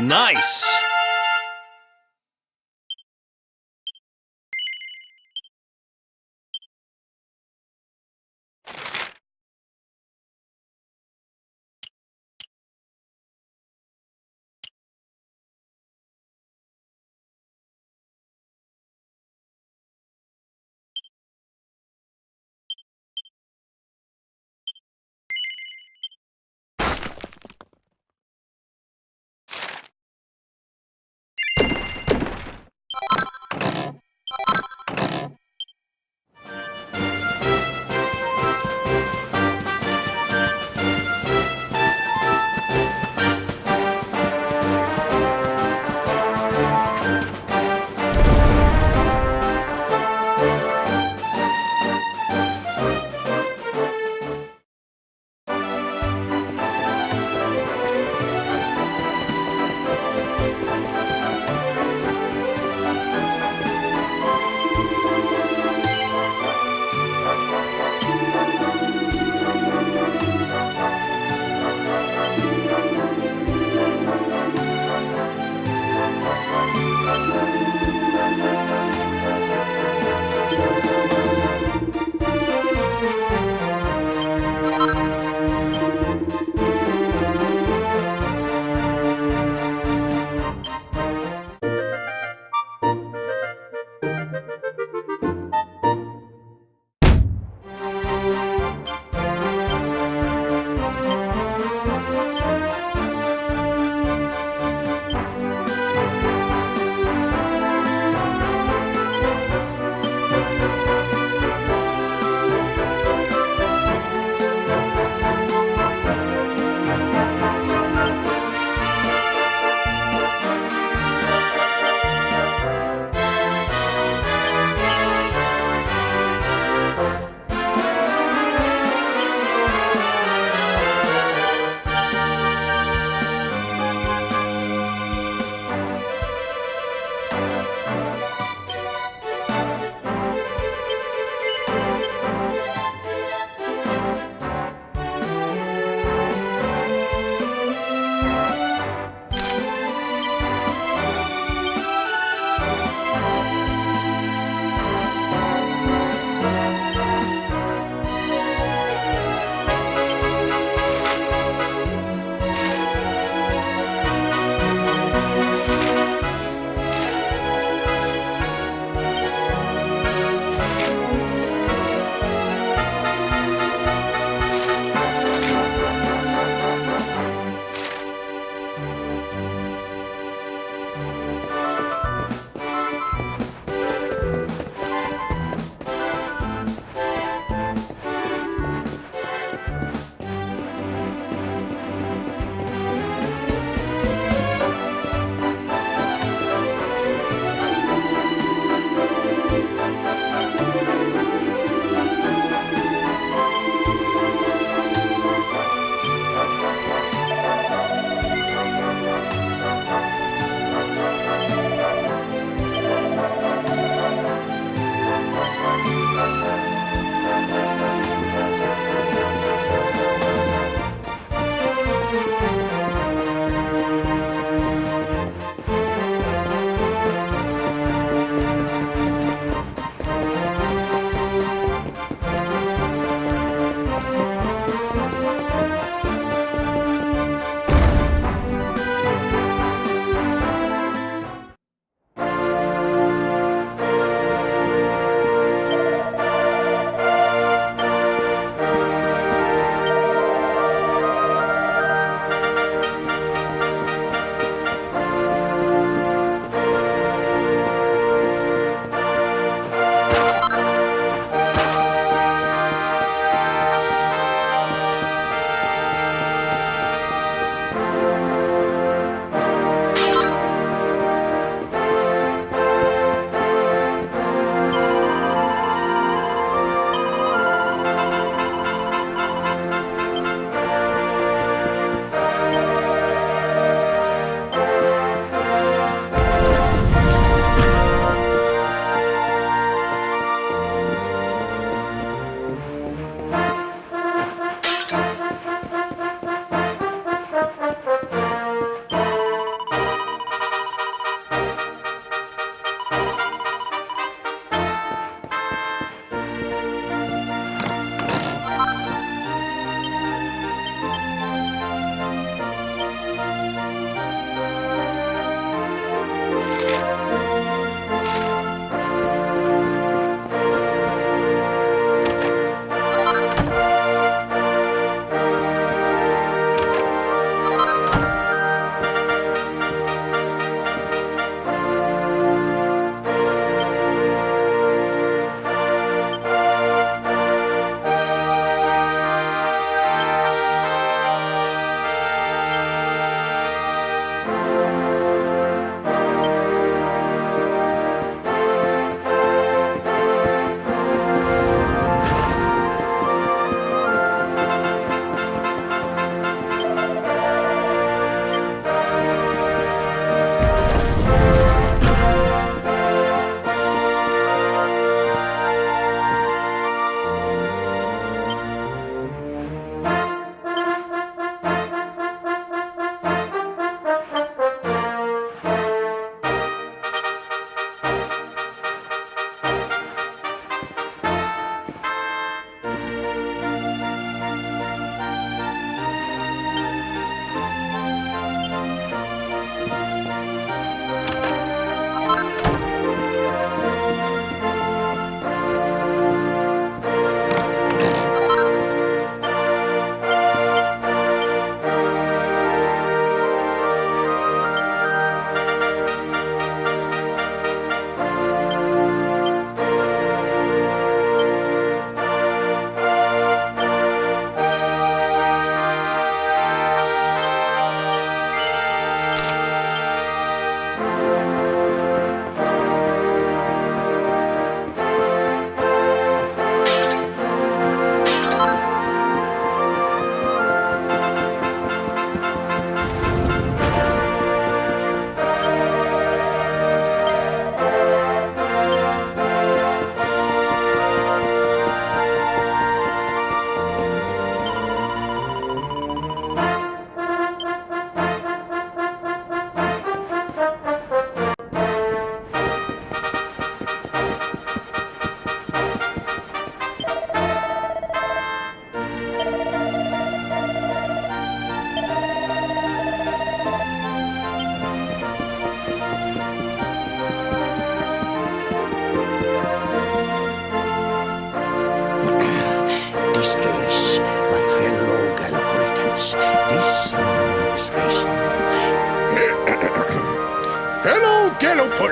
Nice!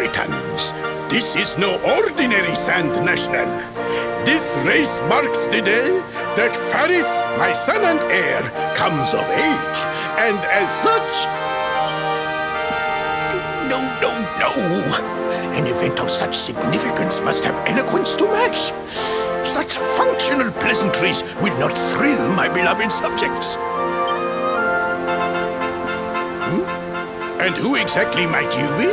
Spartans, this is no ordinary Sand National. This race marks the day that Faris, my son and heir, comes of age. And as such... No. An event of such significance must have eloquence to match. Such functional pleasantries will not thrill my beloved subjects. And who exactly might you be?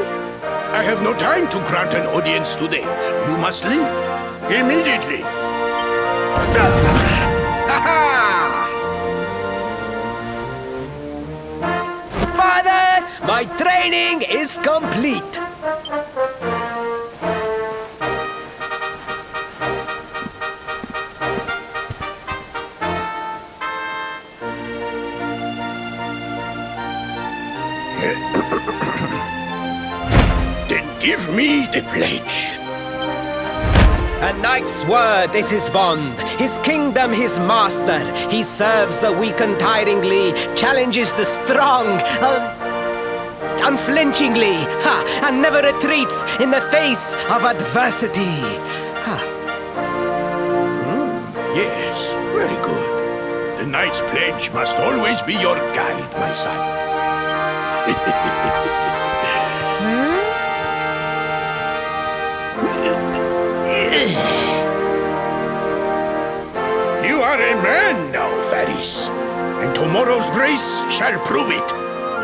I have no time to grant an audience today. You must leave. Immediately. Father, my training is complete. Then give me the pledge. A knight's word is his bond, his kingdom his master. He serves the weak untiringly, challenges the strong unflinchingly, and never retreats in the face of adversity. Yes, very good. The knight's pledge must always be your guide, my son. You are a man now, Faris, and tomorrow's race shall prove it.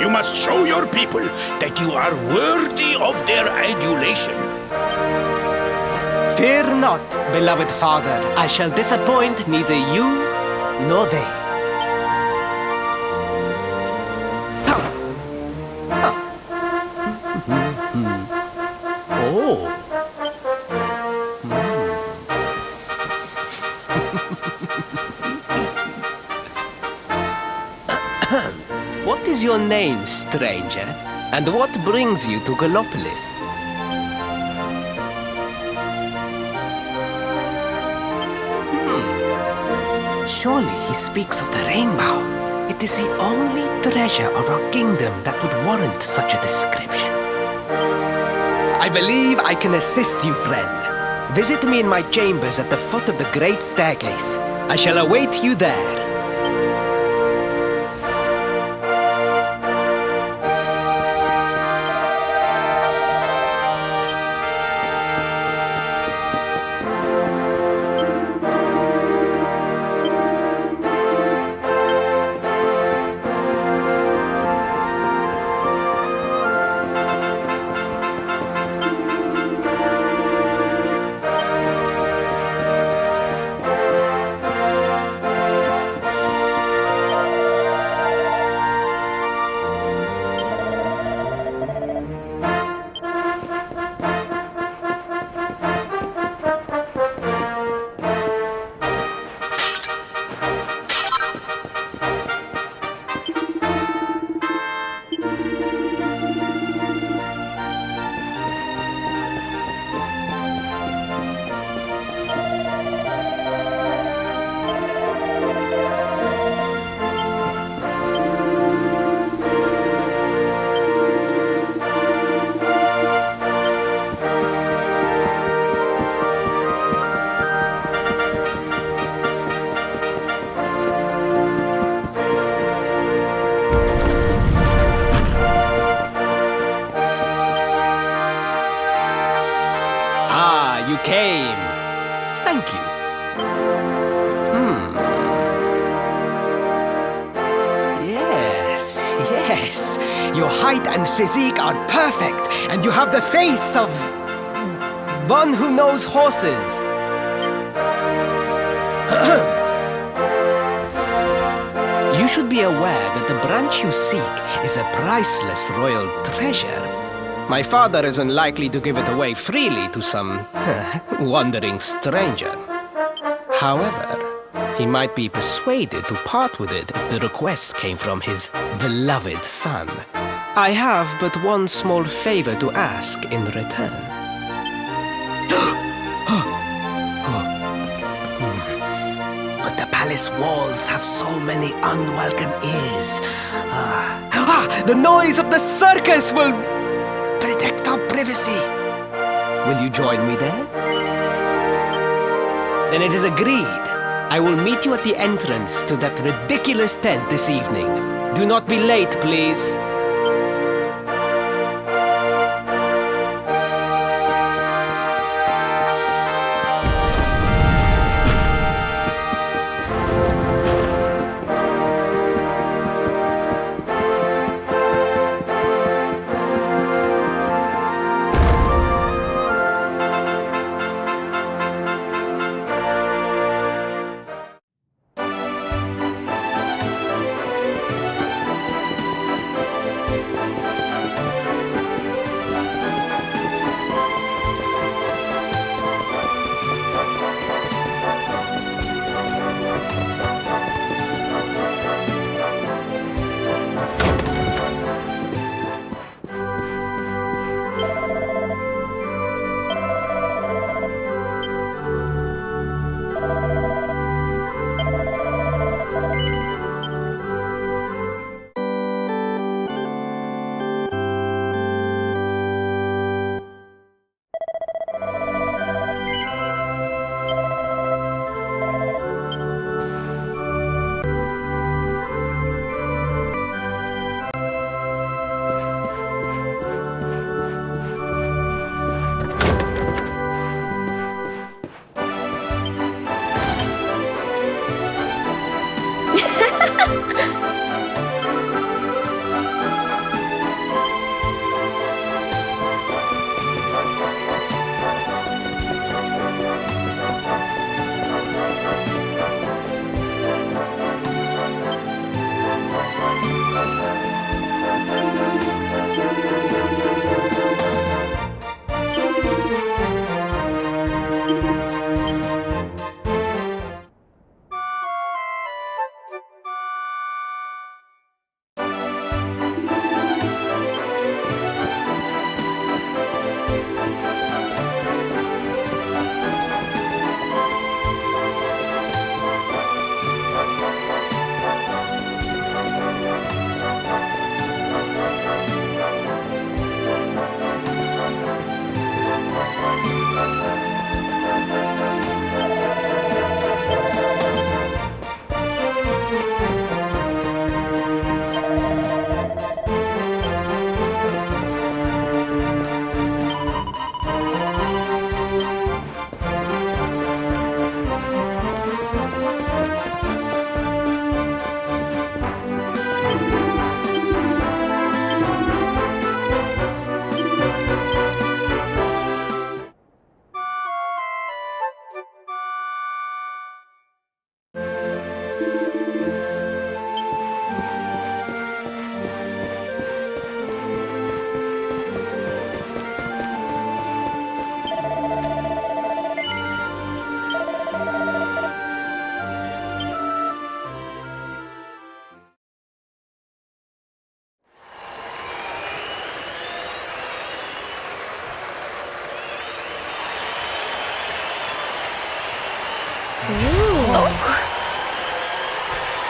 You must show your people that you are worthy of their adulation. Fear not, beloved father. I shall disappoint neither you nor they. Oh. What is your name, stranger? And what brings you to Gallopolis? Surely he speaks of the rainbow. It is the only treasure of our kingdom that would warrant such a description. I believe I can assist you, friend. Visit me in my chambers at the foot of the great staircase. I shall await you there. You came. Thank you. Yes. Your height and physique are perfect, and you have the face of one who knows horses. You should be aware that the branch you seek is a priceless royal treasure. My father is unlikely to give it away freely to some wandering stranger. However, he might be persuaded to part with it if the request came from his beloved son. I have but one small favor to ask in return. But the palace walls have so many unwelcome ears. The noise of the circus will protect our privacy. Will you join me there? Then it is agreed. I will meet you at the entrance to that ridiculous tent this evening. Do not be late, please.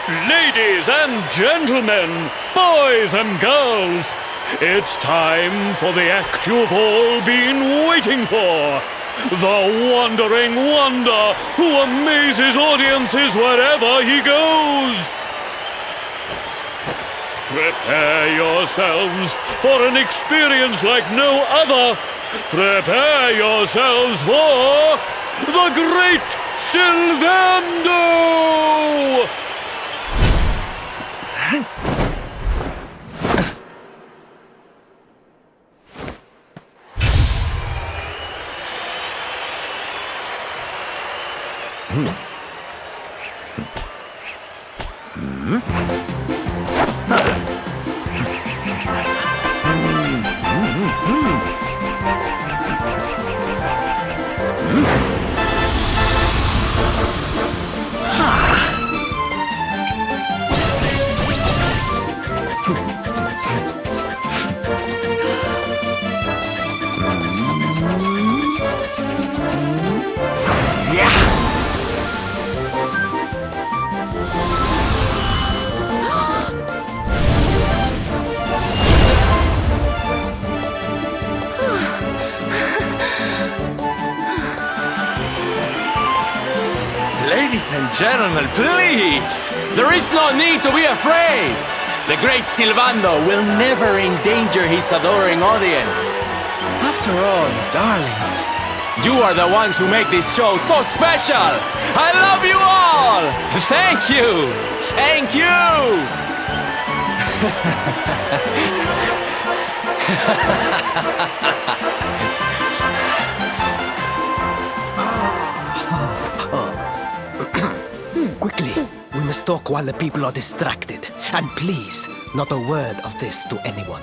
Ladies and gentlemen, boys and girls, it's time for the act you've all been waiting for. The Wandering Wonder who amazes audiences wherever he goes. Prepare yourselves for an experience like no other. Prepare yourselves for the Great Sylvando! and gentlemen, please! There is no need to be afraid! The great Silvando will never endanger his adoring audience. After all, darlings, you are the ones who make this show so special! I love you all! Thank you! Thank you! Quickly, we must talk while the people are distracted. And please, not a word of this to anyone.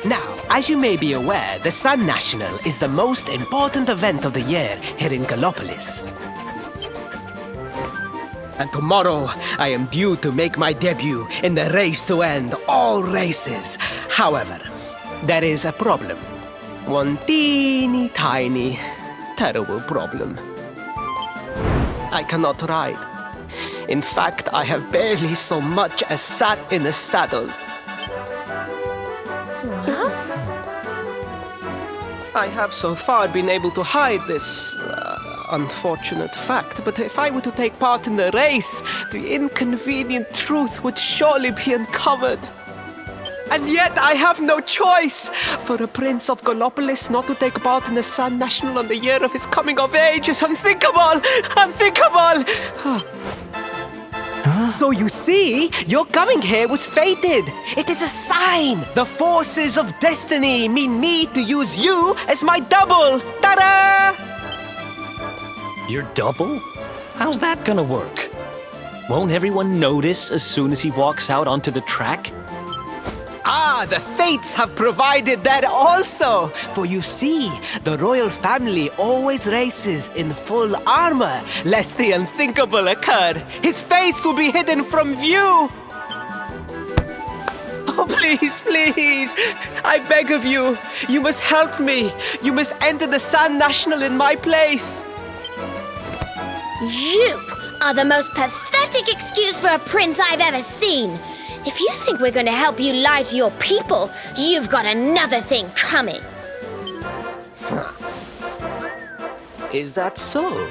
Now, as you may be aware, the Sun National is the most important event of the year here in Gallopolis. And tomorrow, I am due to make my debut in the race to end all races. However, there is a problem. One teeny tiny, terrible problem. I cannot ride. In fact, I have barely so much as sat in a saddle. I have so far been able to hide this unfortunate fact, but if I were to take part in the race, the inconvenient truth would surely be uncovered. And yet I have no choice. For a prince of Gallopolis not to take part in the Sun National on the year of his coming of age is unthinkable! Unthinkable! So you see, your coming here was fated. It is a sign. The forces of destiny mean me to use you as my double. Ta-da! Your double? How's that gonna work? Won't everyone notice as soon as he walks out onto the track? Ah, the fates have provided that also. For you see, the royal family always races in full armor, lest the unthinkable occur. His face will be hidden from view. Oh, please, please, I beg of you. You must help me. You must enter the Sun National in my place. You are the most pathetic excuse for a prince I've ever seen. If you think we're going to help you lie to your people, you've got another thing coming. Is that so?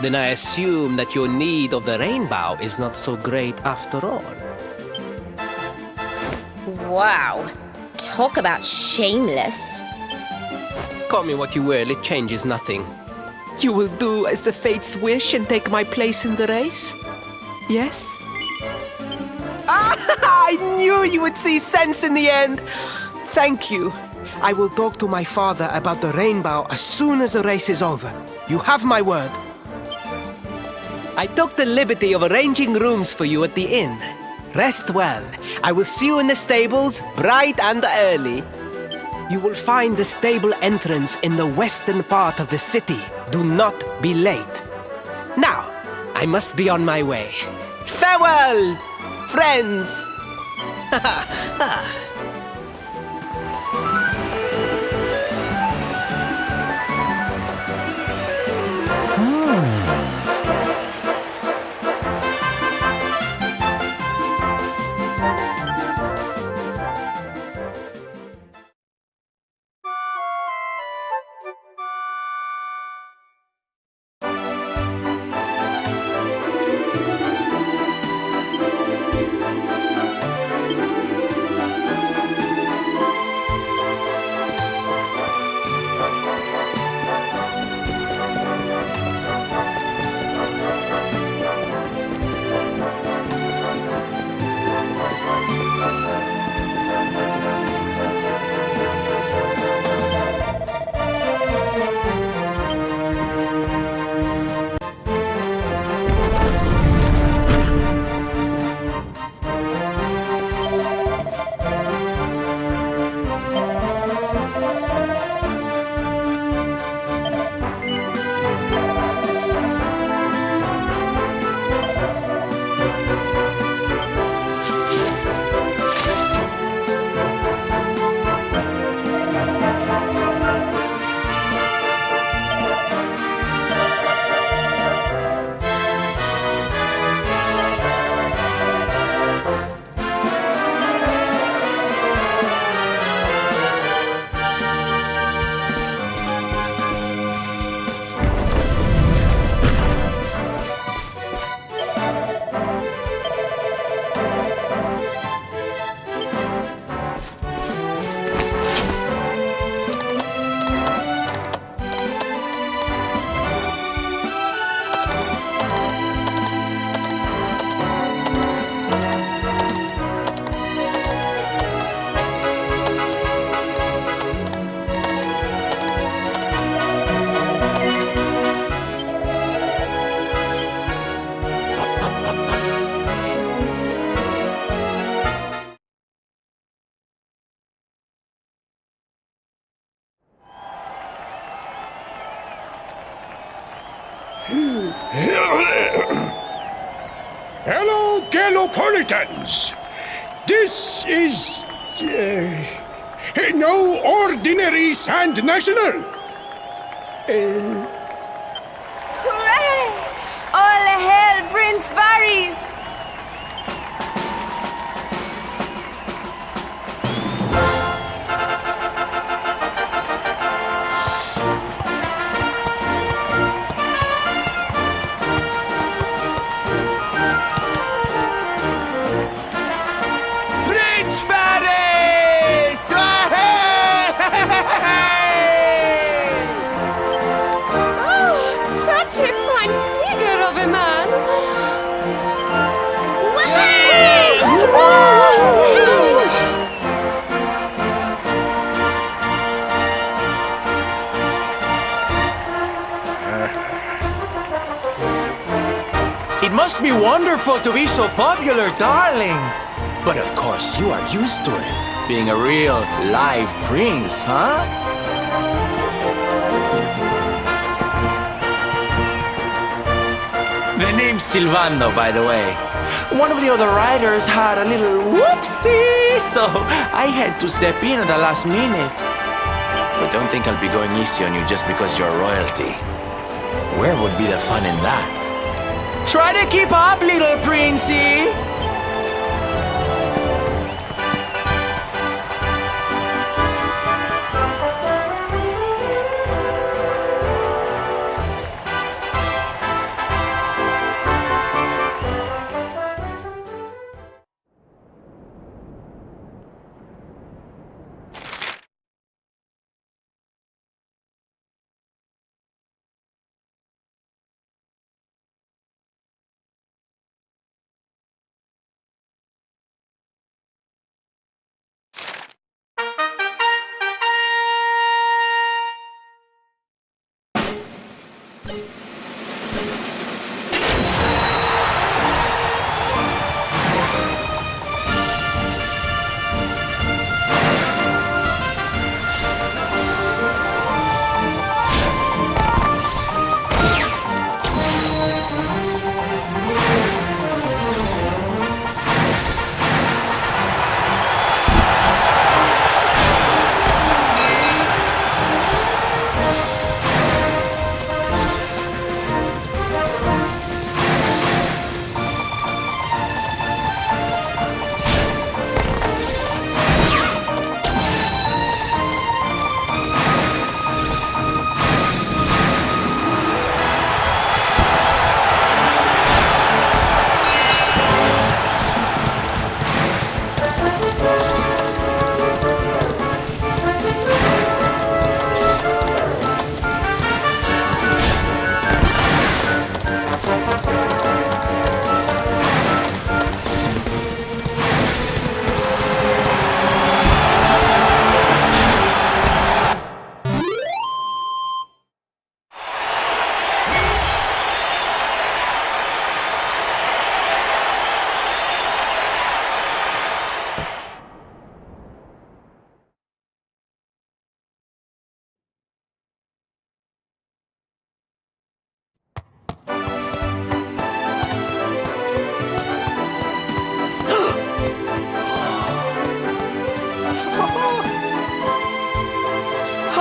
Then I assume that your need of the rainbow is not so great after all. Wow. Talk about shameless. Call me what you will, it changes nothing. You will do as the fates wish and take my place in the race? Yes? I knew you would see sense in the end. Thank you. I will talk to my father about the rainbow as soon as the race is over. You have my word. I took the liberty of arranging rooms for you at the inn. Rest well. I will see you in the stables, bright and early. You will find the stable entrance in the western part of the city. Do not be late. Now, I must be on my way. Farewell, friends! Hello, Galopolitans. This is no ordinary Sand National. Hooray! All hail Prince Varys! Prince Ferris! Oh, such a fine figure of a man! It must be wonderful to be so popular, darling. But of course, you are used to it. Being a real live prince, huh? The name's Silvano, by the way. One of the other riders had a little whoopsie, so I had to step in at the last minute. But don't think I'll be going easy on you just because you're royalty. Where would be the fun in that? Try to keep up, little princey!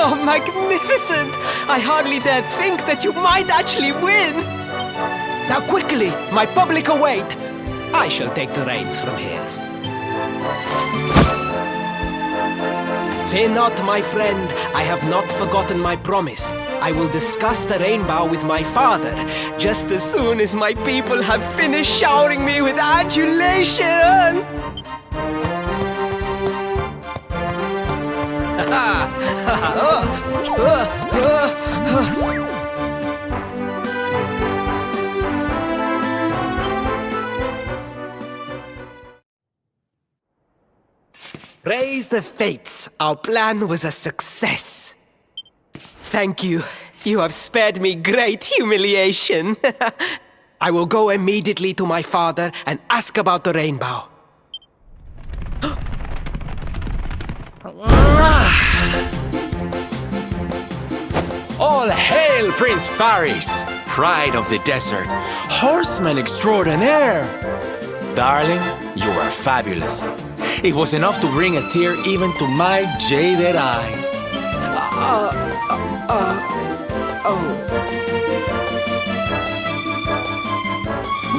Oh, magnificent! I hardly dare think that you might actually win! Now quickly, my public await! I shall take the reins from here. Fear not, my friend. I have not forgotten my promise. I will discuss the rainbow with my father just as soon as my people have finished showering me with adulation! Praise the fates, our plan was a success. Thank you. You have spared me great humiliation. I will go immediately to my father and ask about the rainbow. All hail Prince Faris! pride of the desert, horseman extraordinaire. Darling, you were fabulous. It was enough to bring a tear even to my jaded eye.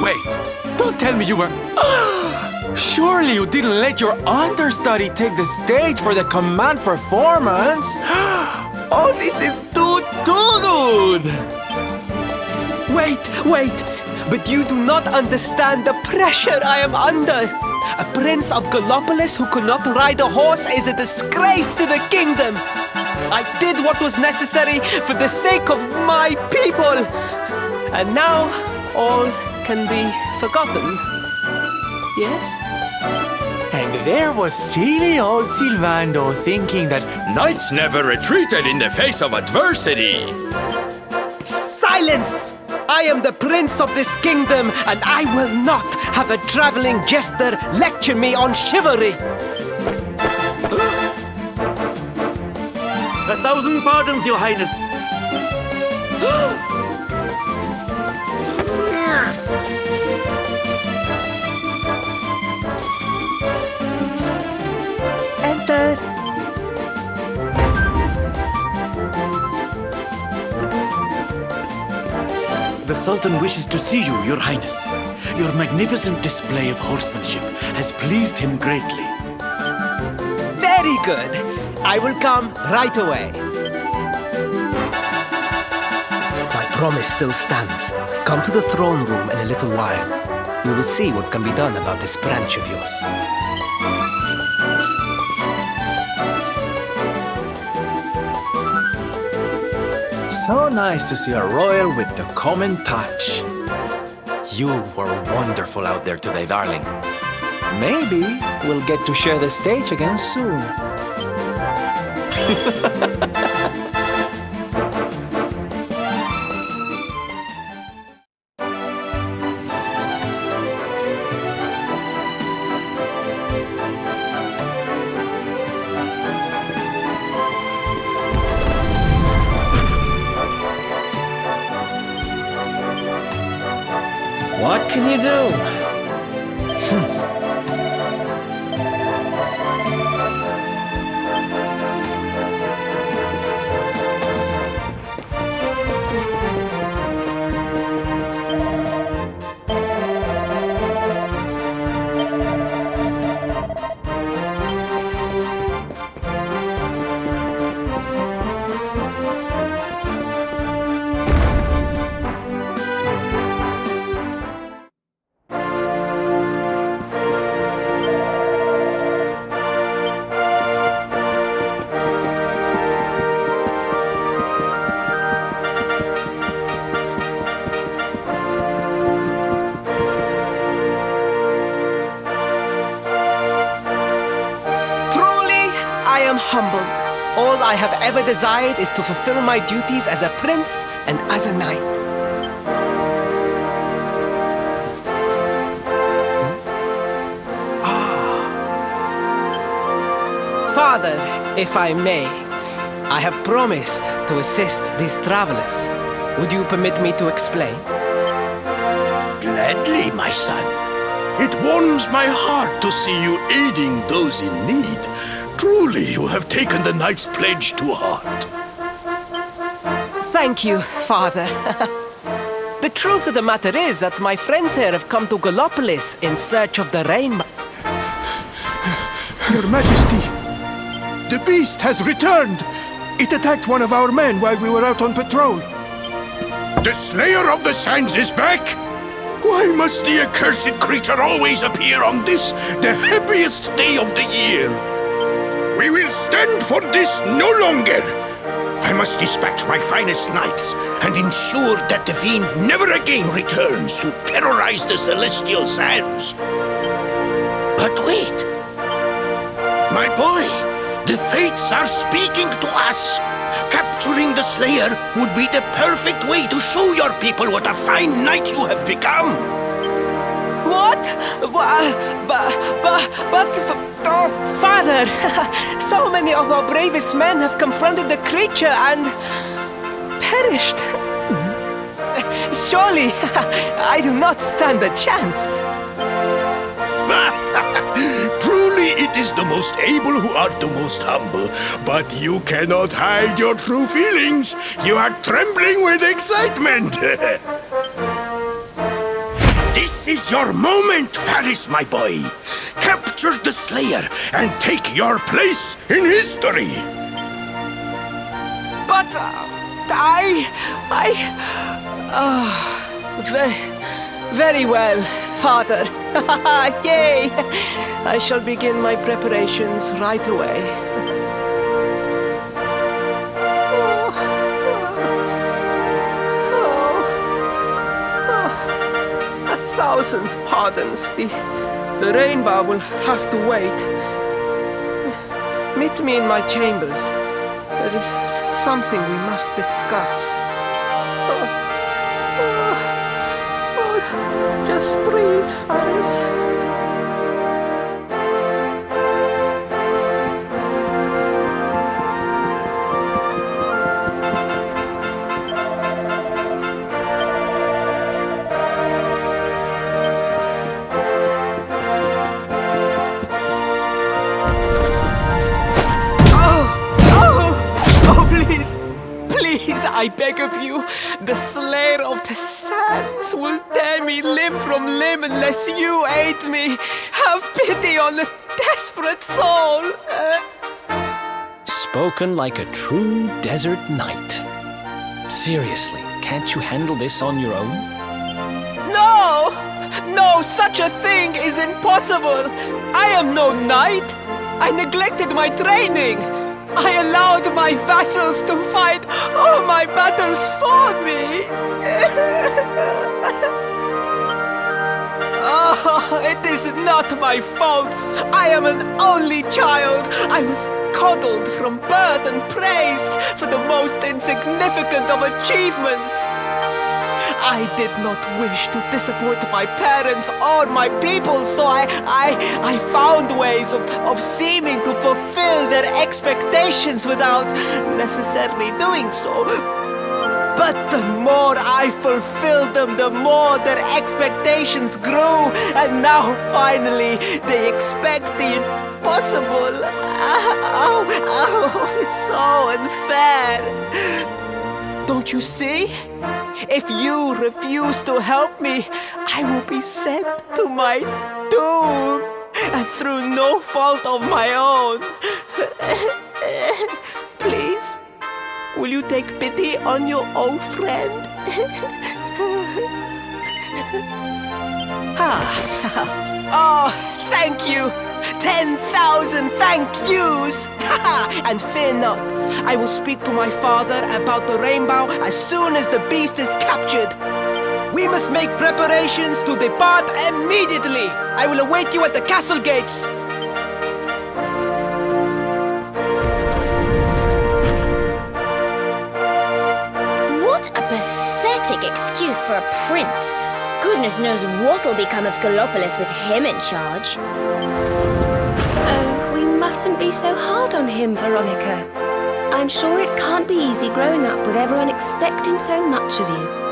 Wait, don't tell me you were... Surely you didn't let your understudy take the stage for the command performance? Oh, this is too good! Wait! But you do not understand the pressure I am under. A prince of Gallopolis who could not ride a horse is a disgrace to the kingdom. I did what was necessary for the sake of my people. And now all can be forgotten. Yes? And there was silly old Silvando thinking that knights never retreated in the face of adversity. Silence! I am the prince of this kingdom, and I will not have a traveling jester lecture me on chivalry. 1,000 pardons, Your Highness. Enter. The Sultan wishes to see you, Your Highness. Your magnificent display of horsemanship has pleased him greatly. Very good. I will come right away. My promise still stands. Come to the throne room in a little while. We will see what can be done about this branch of yours. So nice to see a royal with the common touch. You were wonderful out there today, darling. Maybe we'll get to share the stage again soon. What can you do? Humbled. All I have ever desired is to fulfill my duties as a prince and as a knight. Father, if I may, I have promised to assist these travelers. Would you permit me to explain? Gladly, my son. It warms my heart to see you aiding those in need. Truly, you have taken the knight's pledge to heart. Thank you, Father. The truth of the matter is that my friends here have come to Gallopolis in search of the rainbow. Your Majesty, the beast has returned. It attacked one of our men while we were out on patrol. The Slayer of the Sands is back? Why must the accursed creature always appear on this, the happiest day of the year? We will stand for this no longer. I must dispatch my finest knights and ensure that the fiend never again returns to terrorize the celestial sands. But wait. My boy, the fates are speaking to us. Capturing the Slayer would be the perfect way to show your people what a fine knight you have become. What? Oh, Father! So many of our bravest men have confronted the creature and perished. Surely, I do not stand a chance. Truly, it is the most able who are the most humble. But you cannot hide your true feelings. You are trembling with excitement. This is your moment, Faris, my boy. Capture the Slayer and take your place in history. But very well, Father. Yay! I shall begin my preparations right away. A thousand pardons. The rainbow will have to wait. Meet me in my chambers. There is something we must discuss. Just breathe, Faris. Please, I beg of you, the Slayer of the Sands will tear me limb from limb unless you aid me. Have pity on a desperate soul. Spoken like a true desert knight. Seriously, can't you handle this on your own? No, such a thing is impossible. I am no knight. I neglected my training. I allowed my vassals to fight all my battles for me. Oh, it is not my fault. I am an only child. I was coddled from birth and praised for the most insignificant of achievements. I did not wish to disappoint my parents or my people, so I found ways of seeming to fulfill their expectations without necessarily doing so. But the more I fulfilled them, the more their expectations grew, and now finally they expect the impossible. It's so unfair. Don't you see? If you refuse to help me, I will be sent to my doom, and through no fault of my own. Please, will you take pity on your old friend? Oh, thank you! 10,000 thank yous! And fear not, I will speak to my father about the rainbow as soon as the beast is captured. We must make preparations to depart immediately. I will await you at the castle gates. What a pathetic excuse for a prince. Goodness knows what'll become of Gallopolis with him in charge. Oh, we mustn't be so hard on him, Veronica. I'm sure it can't be easy growing up with everyone expecting so much of you.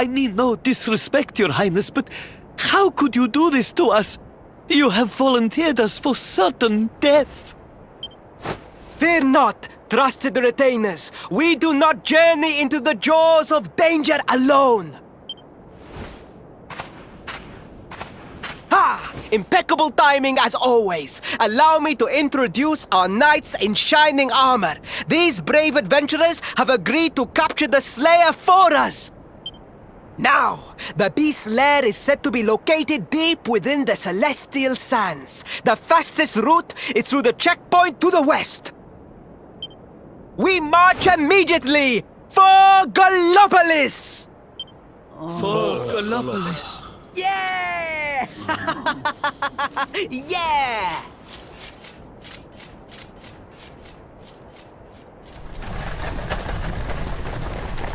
I mean no disrespect, Your Highness, but how could you do this to us? You have volunteered us for certain death. Fear not, trusted retainers. We do not journey into the jaws of danger alone. Ha! Impeccable timing as always. Allow me to introduce our knights in shining armor. These brave adventurers have agreed to capture the Slayer for us. Now, the beast's lair is said to be located deep within the Celestial Sands. The fastest route is through the checkpoint to the west. We march immediately for Gallopolis! For Gallopolis. Yeah! Yeah!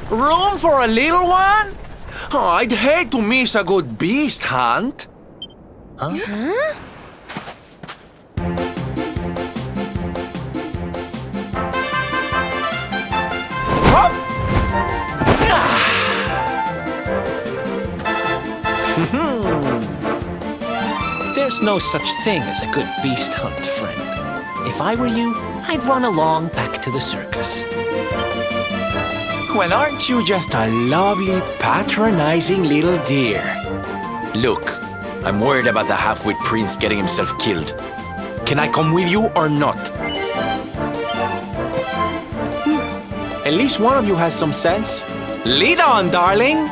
Room for a little one? Oh, I'd hate to miss a good beast hunt. There's no such thing as a good beast hunt, friend. If I were you, I'd run along back to the circus. Well, aren't you just a lovely, patronizing little dear? Look, I'm worried about the half-wit prince getting himself killed. Can I come with you or not? At least one of you has some sense. Lead on, darling!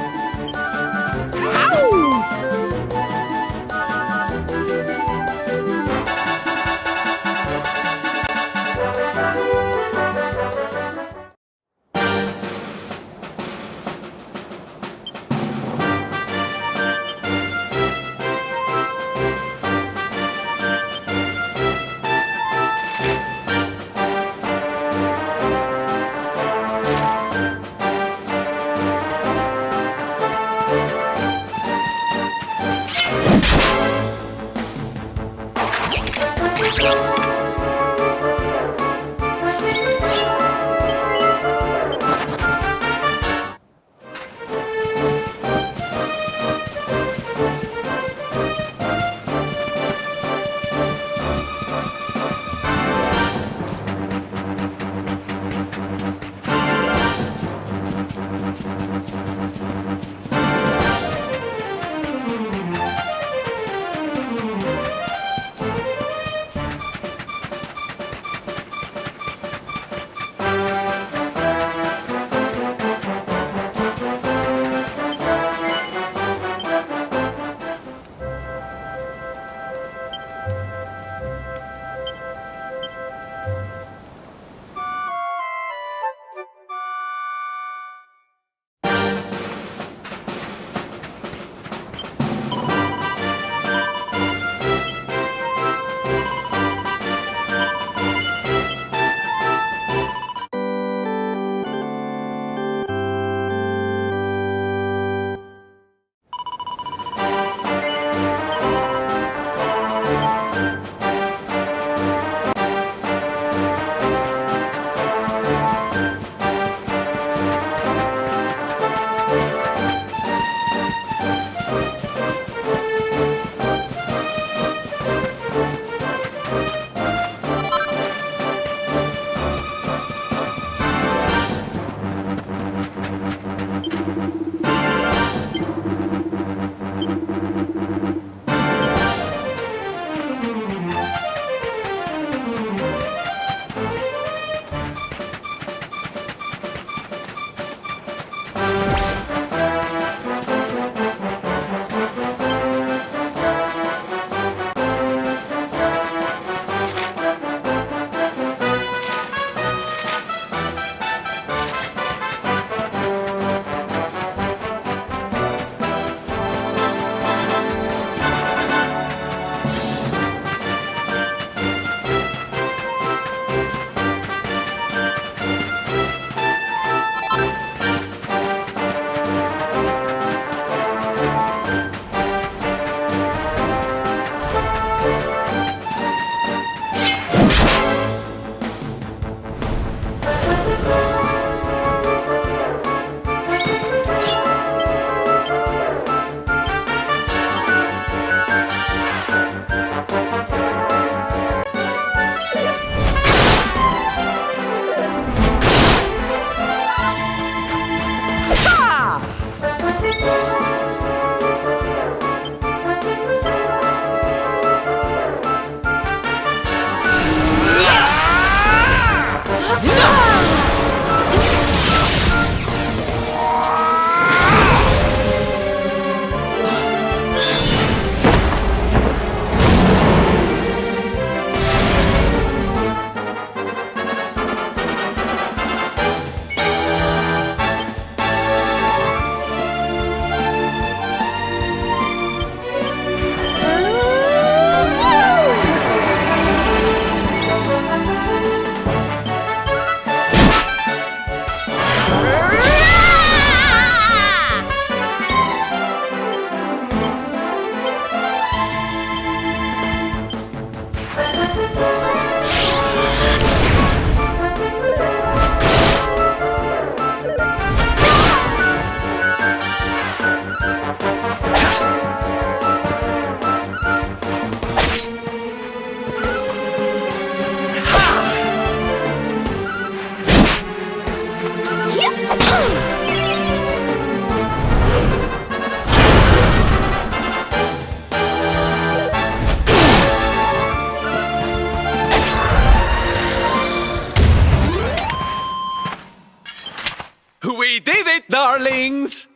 darlings!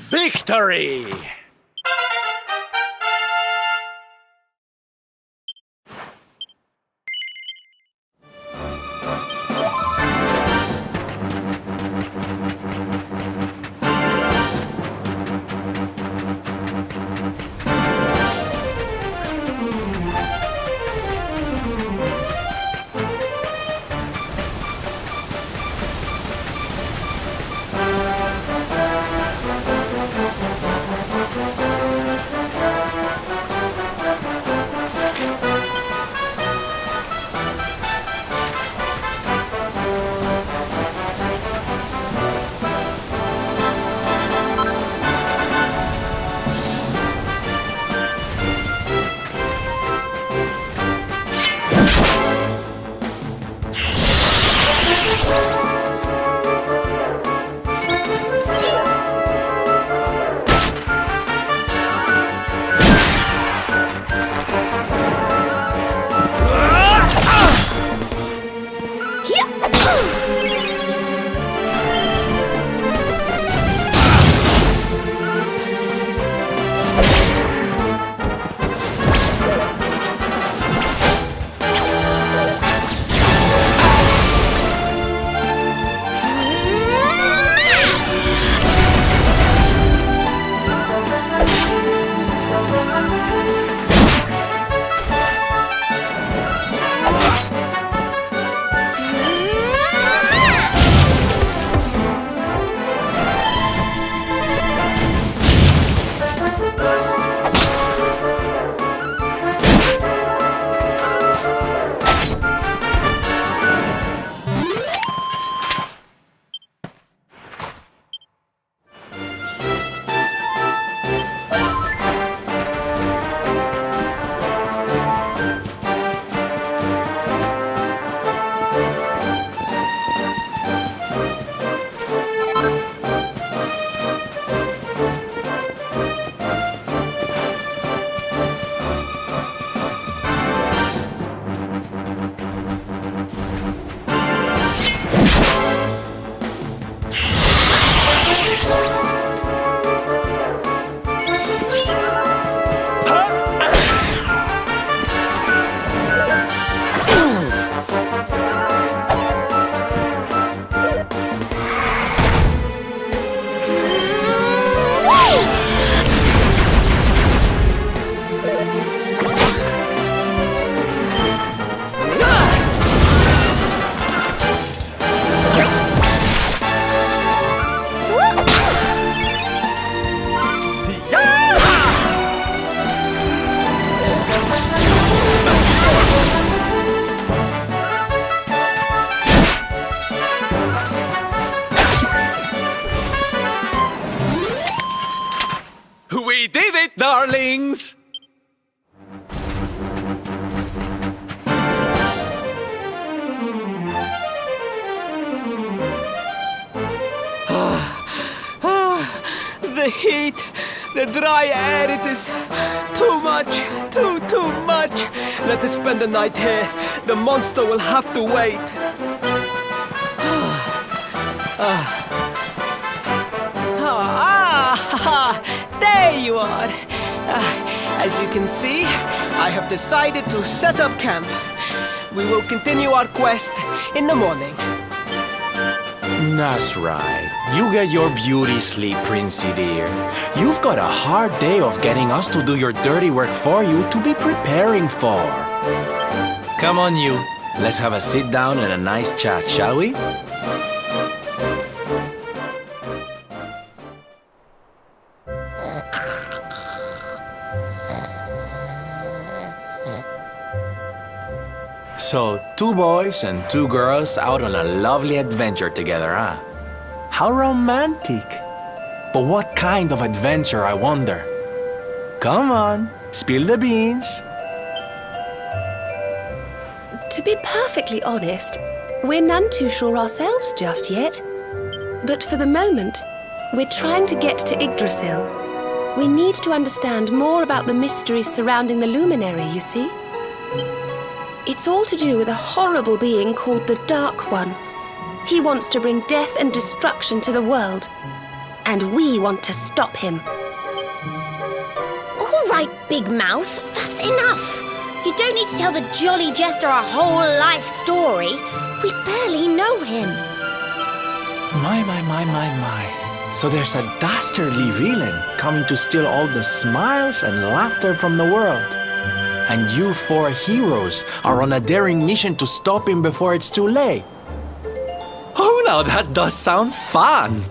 Victory! darlings! The heat, the dry air, it is too much, too much. Let us spend the night here. The monster will have to wait. There you are. As you can see, I have decided to set up camp. We will continue our quest in the morning. That's right. You get your beauty sleep, Princey dear. You've got a hard day of getting us to do your dirty work for you to be preparing for. Come on, you. Let's have a sit down and a nice chat, shall we? So, 2 boys and 2 girls out on a lovely adventure together, huh? How romantic! But what kind of adventure, I wonder? Come on, spill the beans. To be perfectly honest, we're none too sure ourselves just yet. But for the moment, we're trying to get to Yggdrasil. We need to understand more about the mysteries surrounding the luminary, you see. It's all to do with a horrible being called the Dark One. He wants to bring death and destruction to the world. And we want to stop him. All right, Big Mouth, that's enough. You don't need to tell the jolly jester a whole life story. We barely know him. My. So there's a dastardly villain coming to steal all the smiles and laughter from the world. And you 4 heroes are on a daring mission to stop him before it's too late. Oh, now that does sound fun.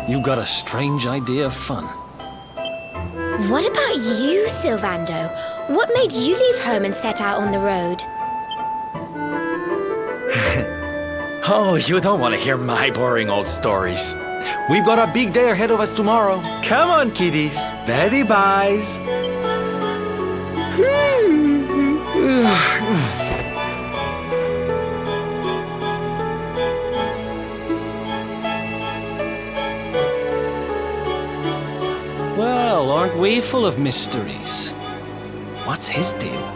You got a strange idea of fun. What about you, Sylvando? What made you leave home and set out on the road? Oh, you don't want to hear my boring old stories. We've got a big day ahead of us tomorrow. Come on, kiddies. Betty buys. Well, aren't we full of mysteries? What's his deal?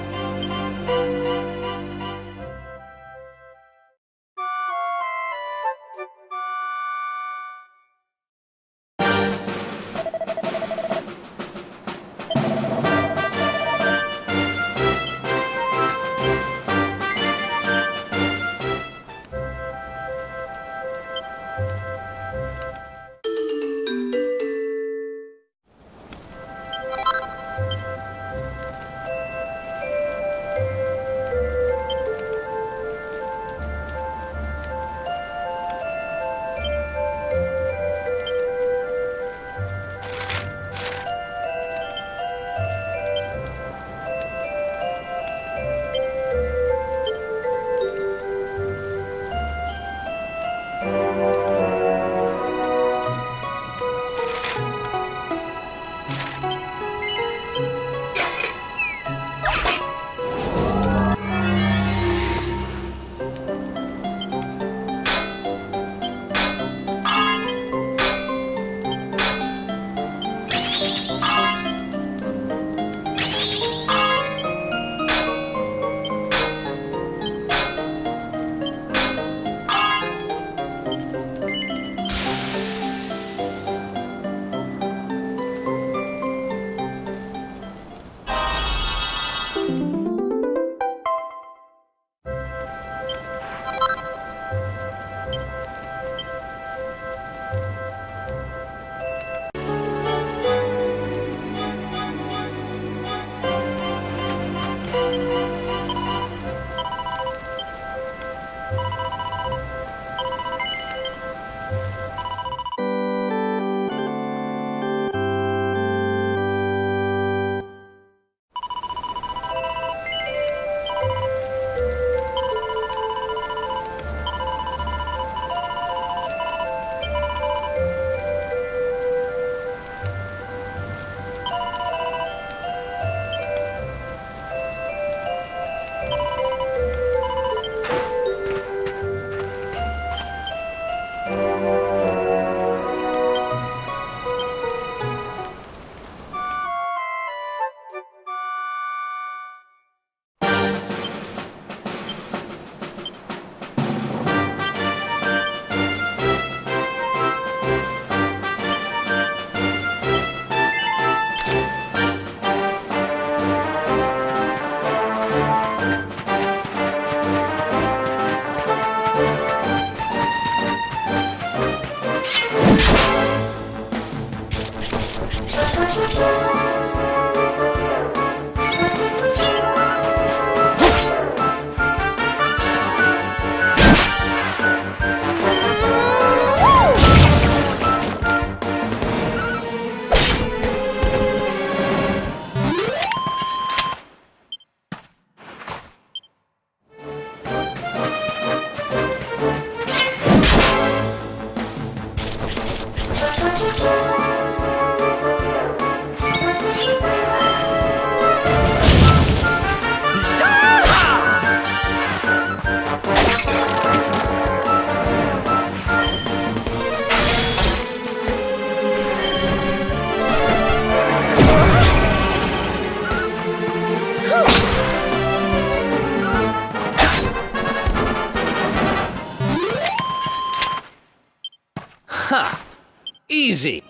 easy.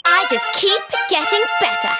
I just keep getting better.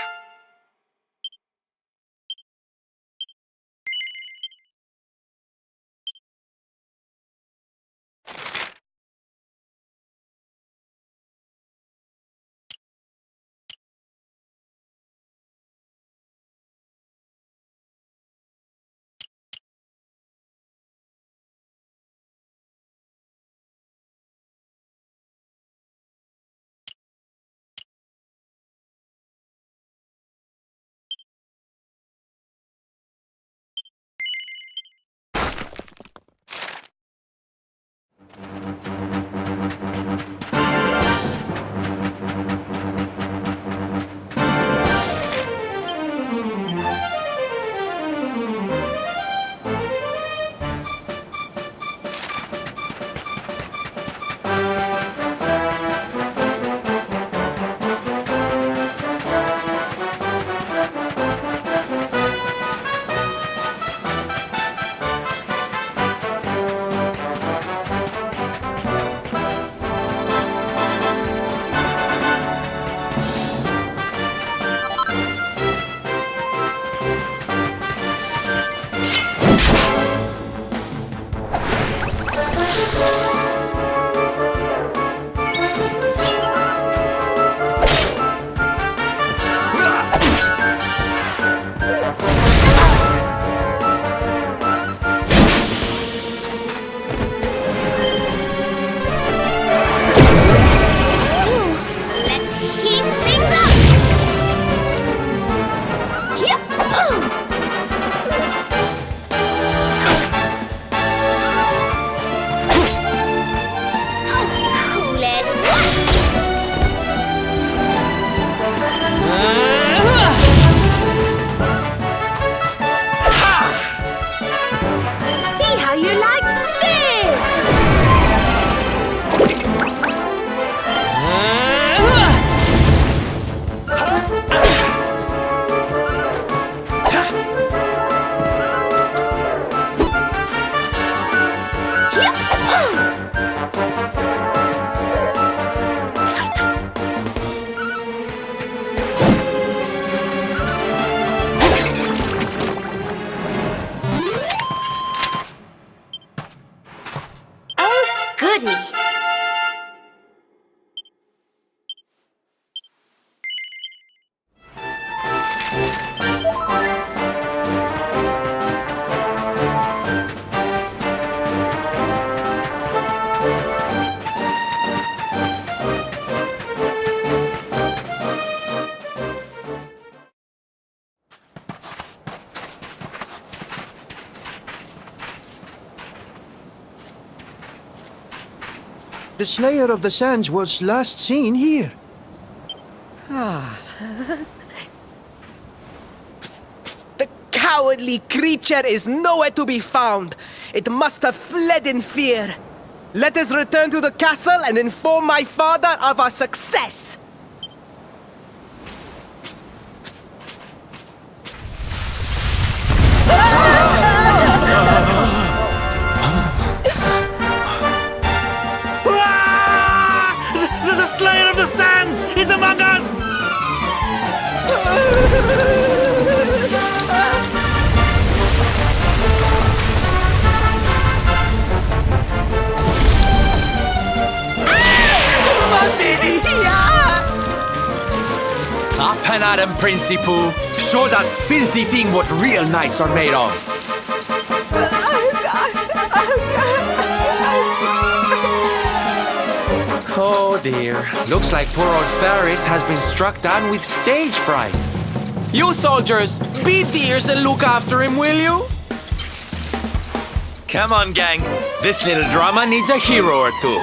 The Slayer of the Sands was last seen here. The cowardly creature is nowhere to be found. It must have fled in fear. Let us return to the castle and inform my father of our success. The Slayer of the Sands is among us! Up and at him, Princey Pooh. Show that filthy thing what real knights are made of. Oh dear. Looks like poor old Ferris has been struck down with stage fright. You soldiers, beat the ears and look after him, will you? Come on, gang. This little drama needs a hero or two.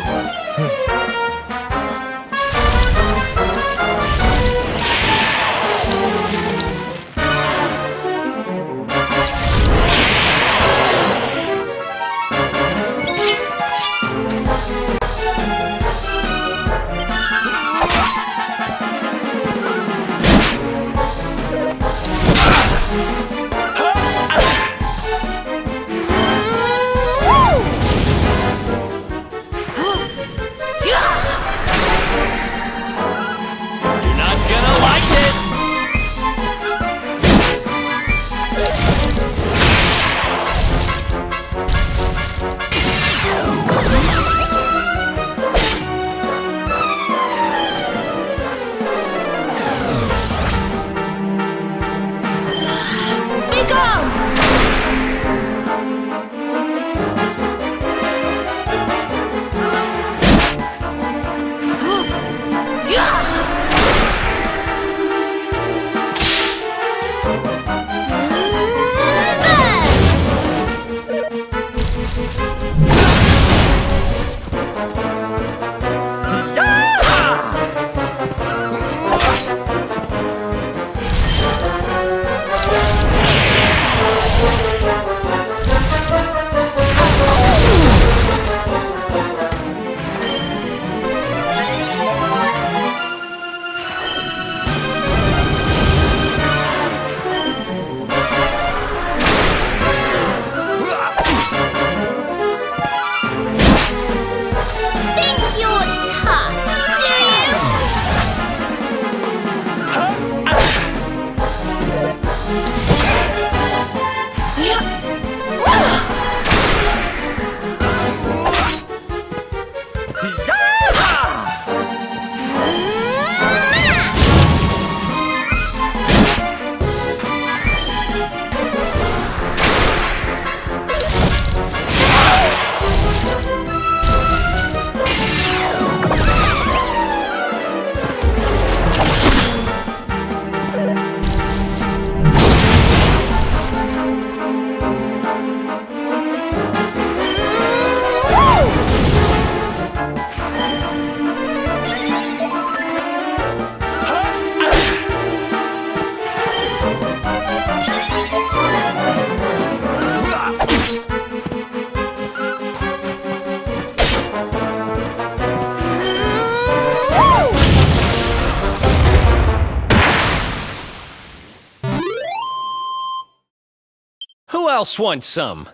else wants some?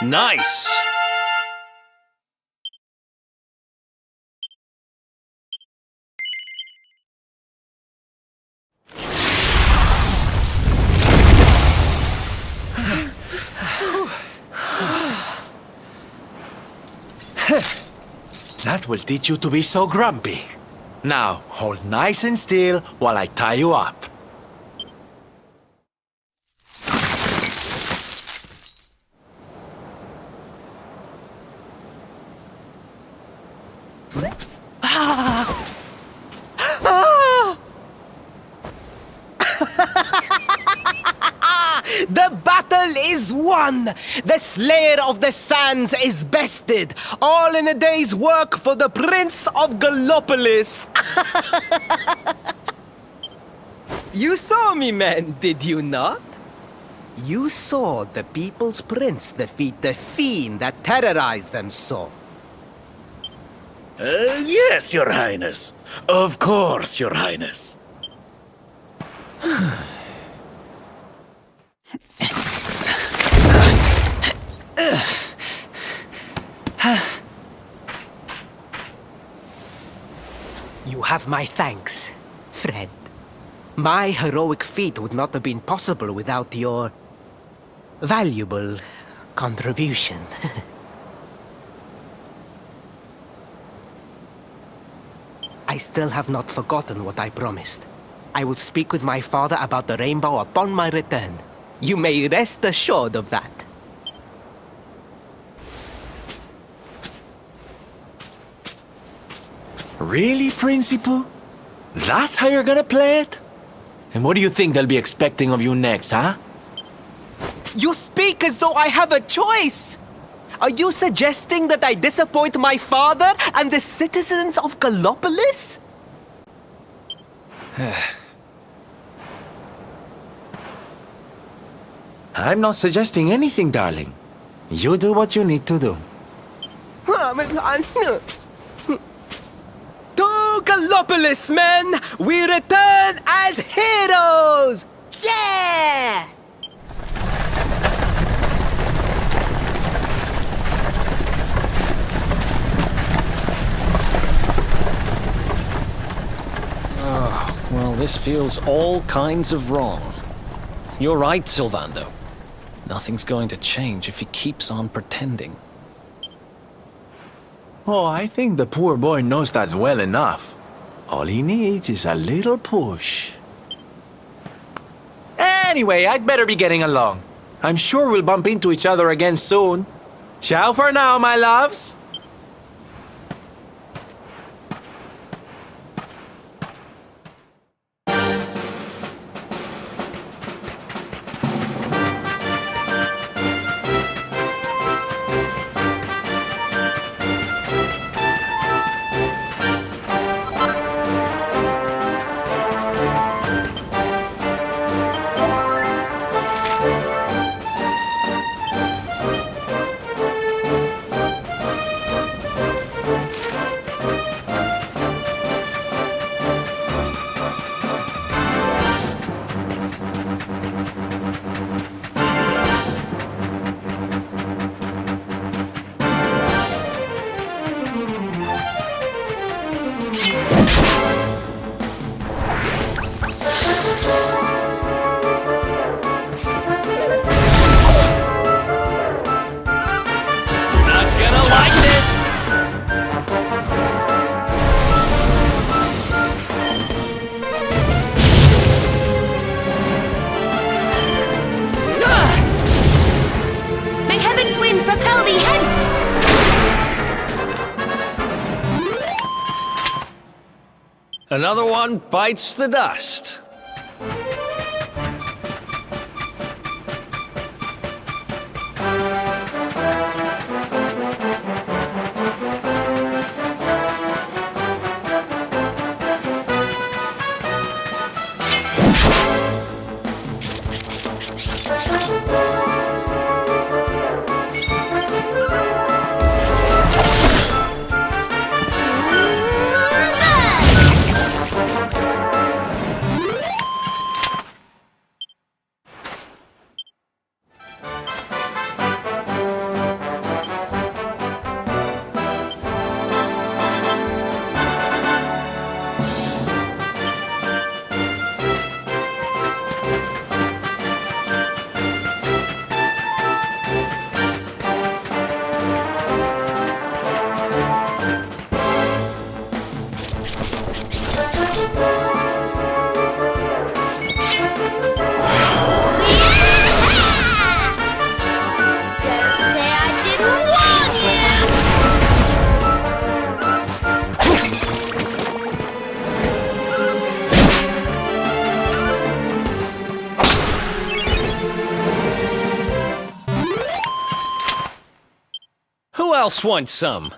Nice! That will teach you to be so grumpy. Now, hold nice and still while I tie you up. The battle is won! The Slayer of the Sands is bested! All in a day's work for the Prince of Gallopolis! You saw me, men, did you not? You saw the People's Prince defeat the fiend that terrorized them so. Yes, Your Highness. Of course, Your Highness. You have my thanks, friend. My heroic feat would not have been possible without your valuable contribution. I still have not forgotten what I promised. I will speak with my father about the rainbow upon my return. You may rest assured of that. Really, Principal? That's how you're gonna play it? And what do you think they'll be expecting of you next, huh? You speak as though I have a choice! Are you suggesting that I disappoint my father and the citizens of Gallopolis? I'm not suggesting anything, darling. You do what you need to do. To Gallopolis, men! We return as heroes! Yeah! Well, this feels all kinds of wrong. You're right, Sylvando. Nothing's going to change if he keeps on pretending. Oh, I think the poor boy knows that well enough. All he needs is a little push. Anyway, I'd better be getting along. I'm sure we'll bump into each other again soon. Ciao for now, my loves. Another one bites the dust. else wants some?